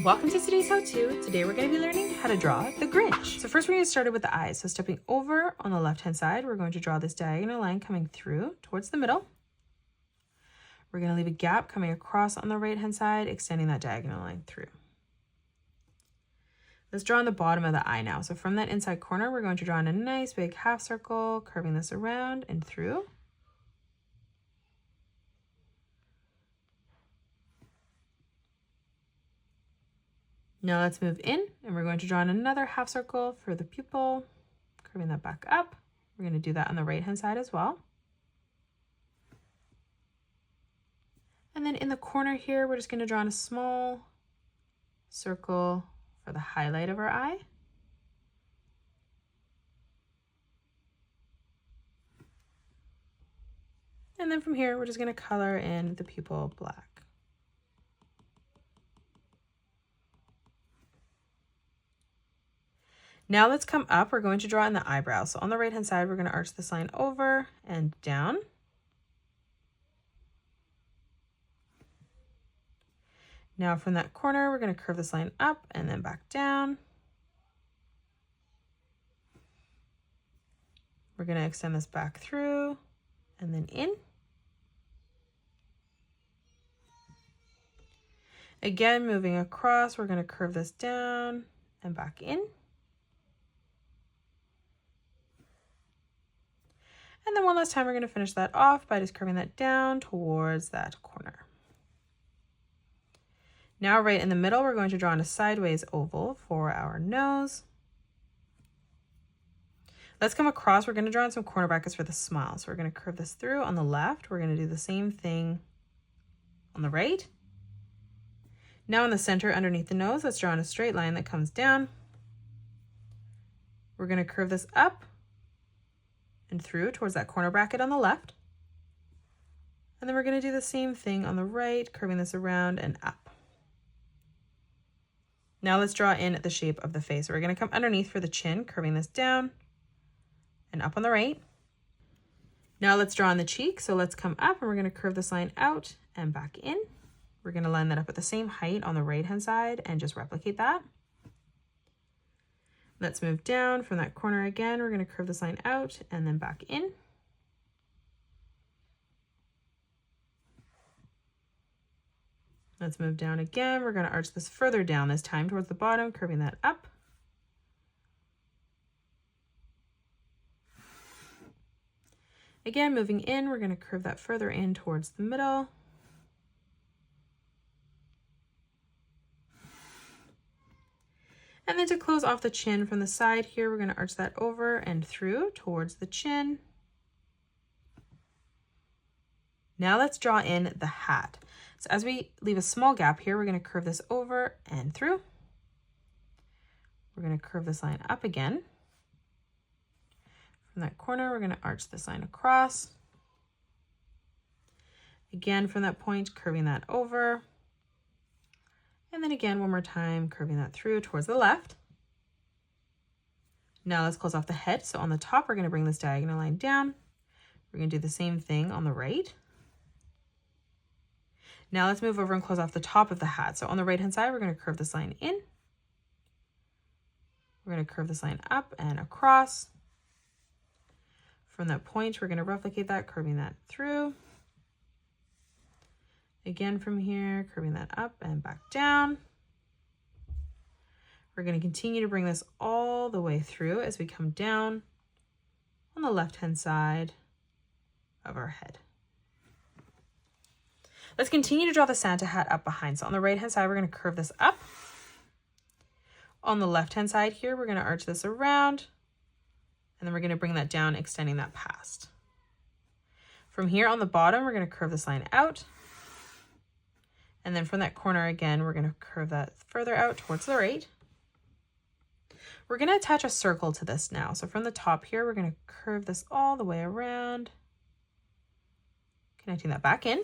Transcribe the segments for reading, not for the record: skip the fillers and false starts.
Welcome to today's how-to. Today we're going to be learning how to draw the Grinch. So first we're going to start with the eyes. So stepping over on the left hand side, we're going to draw this diagonal line coming through towards the middle. We're going to leave a gap coming across on the right hand side, extending that diagonal line through. Let's draw on the bottom of the eye now. So from that inside corner, we're going to draw in a nice big half circle, curving this around and through. Now let's move in and we're going to draw in another half circle for the pupil, curving that back up. We're going to do that on the right hand side as well. And then in the corner here, we're just going to draw in a small circle for the highlight of our eye. And then from here, we're just going to color in the pupil black. Now let's come up. We're going to draw in the eyebrow. So on the right hand side, we're going to arch this line over and down. Now from that corner, we're going to curve this line up and then back down. We're going to extend this back through and then in. Again, moving across, we're going to curve this down and back in. And then one last time, we're going to finish that off by just curving that down towards that corner. Now right in the middle, we're going to draw in a sideways oval for our nose. Let's come across. We're going to draw in some corner brackets for the smile. So we're going to curve this through on the left. We're going to do the same thing on the right. Now in the center underneath the nose, let's draw in a straight line that comes down. We're going to curve this up and through towards that corner bracket on the left. And then we're going to do the same thing on the right, curving this around and up. Now let's draw in the shape of the face. So we're going to come underneath for the chin, curving this down and up on the right. Now let's draw in the cheek. So let's come up and we're going to curve this line out and back in. We're going to line that up at the same height on the right hand side and just replicate that. Let's move down from that corner again. We're going to curve this line out and then back in. Let's move down again. We're going to arch this further down this time towards the bottom, curving that up. Again, moving in, we're going to curve that further in towards the middle. And then to close off the chin from the side here, we're going to arch that over and through towards the chin. Now let's draw in the hat. So as we leave a small gap here, we're going to curve this over and through. We're going to curve this line up again. From that corner, we're going to arch this line across. Again, from that point, curving that over. And then again, one more time, curving that through towards the left. Now let's close off the head. So on the top, we're going to bring this diagonal line down. We're going to do the same thing on the right. Now let's move over and close off the top of the hat. So on the right-hand side, we're going to curve this line in. We're going to curve this line up and across. From that point, we're going to replicate that, curving that through. Again from here, curving that up and back down. We're going to continue to bring this all the way through as we come down on the left-hand side of our head. Let's continue to draw the Santa hat up behind. So on the right-hand side, we're going to curve this up. On the left-hand side here, we're going to arch this around, and then we're going to bring that down, extending that past. From here on the bottom, we're going to curve this line out. And then from that corner again, we're going to curve that further out towards the right. We're going to attach a circle to this now. So from the top here, we're going to curve this all the way around, connecting that back in.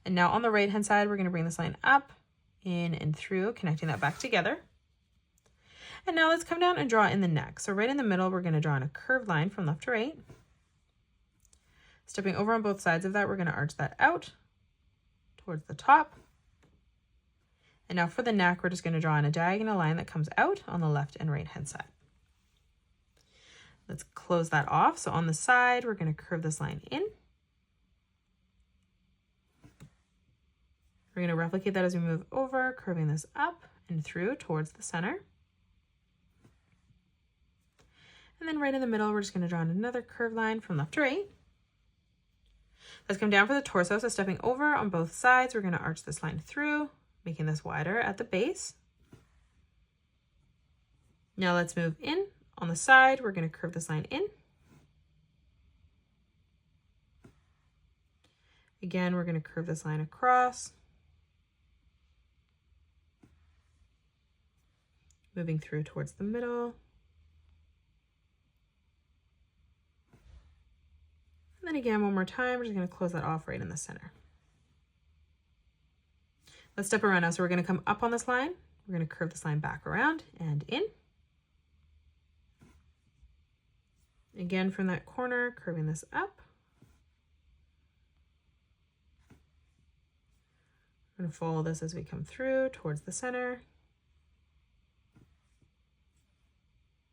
And now on the right hand side, we're going to bring this line up, in and through, connecting that back together. And now let's come down and draw in the neck. So right in the middle, we're going to draw in a curved line from left to right. Stepping over on both sides of that, we're going to arch that out towards the top. And now for the neck, we're just going to draw in a diagonal line that comes out on the left and right hand side. Let's close that off. So on the side, we're going to curve this line in. We're going to replicate that as we move over, curving this up and through towards the center. And then right in the middle, we're just going to draw in another curved line from left to right. Let's come down for the torso. So stepping over on both sides, we're going to arch this line through, making this wider at the base. Now let's move in. On the side, we're going to curve this line in. Again, we're going to curve this line across. Moving through towards the middle. And then again, one more time, we're just going to close that off right in the center. Let's step around now. So we're going to come up on this line. We're going to curve this line back around and in. Again, from that corner, curving this up. We're going to follow this as we come through towards the center.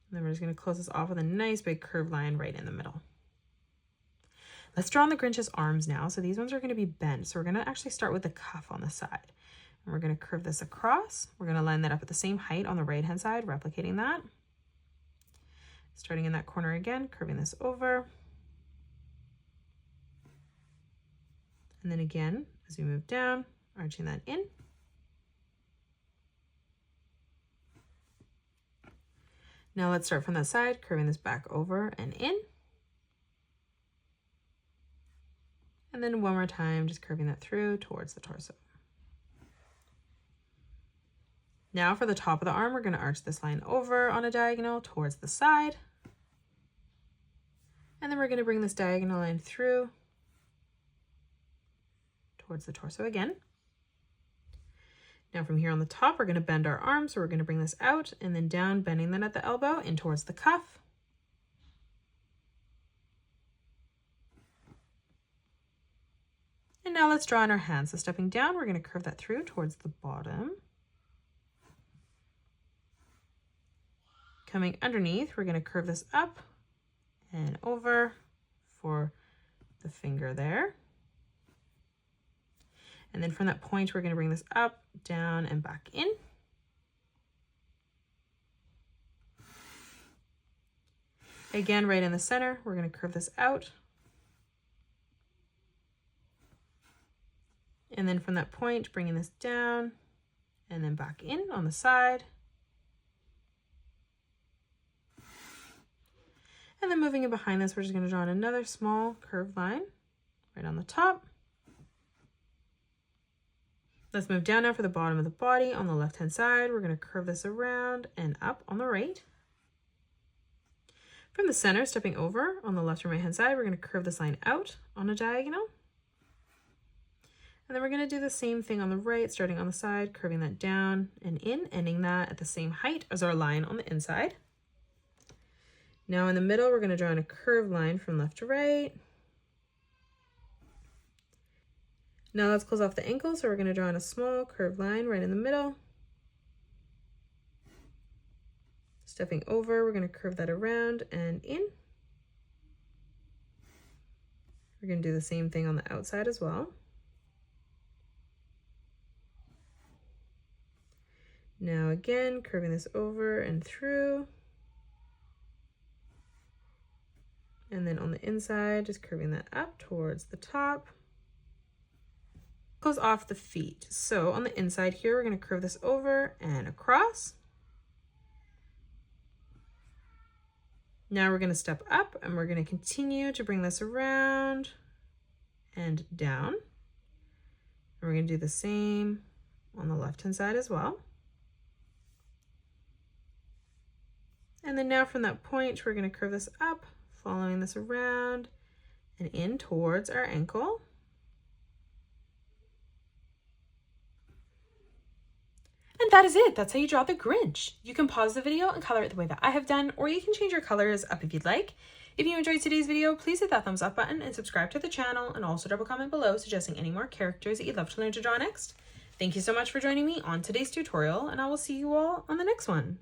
And then we're just going to close this off with a nice big curved line right in the middle. Let's draw on the Grinch's arms now. So these ones are going to be bent. So we're going to actually start with the cuff on the side. And we're going to curve this across. We're going to line that up at the same height on the right hand side, replicating that. Starting in that corner again, curving this over. And then again, as we move down, arching that in. Now let's start from that side, curving this back over and in. And then one more time, just curving that through towards the torso. Now for the top of the arm, we're going to arch this line over on a diagonal towards the side. And then we're going to bring this diagonal line through towards the torso again. Now from here on the top, we're going to bend our arm. So we're going to bring this out and then down, bending that at the elbow in towards the cuff. And now let's draw in our hands. So stepping down, we're going to curve that through towards the bottom. Coming underneath, we're going to curve this up and over for the finger there. And then from that point, we're going to bring this up, down, and back in. Again, right in the center, we're going to curve this out. And then from that point, bringing this down and then back in on the side. And then moving in behind this, we're just going to draw in another small curved line right on the top. Let's move down now for the bottom of the body. On the left-hand side, we're going to curve this around and up on the right. From the center, stepping over on the left and right-hand side, we're going to curve this line out on a diagonal. And then we're going to do the same thing on the right, starting on the side, curving that down and in, ending that at the same height as our line on the inside. Now in the middle, we're going to draw in a curved line from left to right. Now let's close off the ankle. So we're going to draw in a small curved line right in the middle. Stepping over, we're going to curve that around and in. We're going to do the same thing on the outside as well. Now again, curving this over and through. And then on the inside, just curving that up towards the top. Close off the feet. So on the inside here, we're going to curve this over and across. Now we're going to step up and we're going to continue to bring this around and down. And we're going to do the same on the left-hand side as well. And then now from that point, we're going to curve this up, following this around and in towards our ankle. And that is it. That's how you draw the Grinch. You can pause the video and color it the way that I have done, or you can change your colors up if you'd like. If you enjoyed today's video, please hit that thumbs up button and subscribe to the channel, and also drop a comment below suggesting any more characters that you'd love to learn to draw next. Thank you so much for joining me on today's tutorial, and I will see you all on the next one.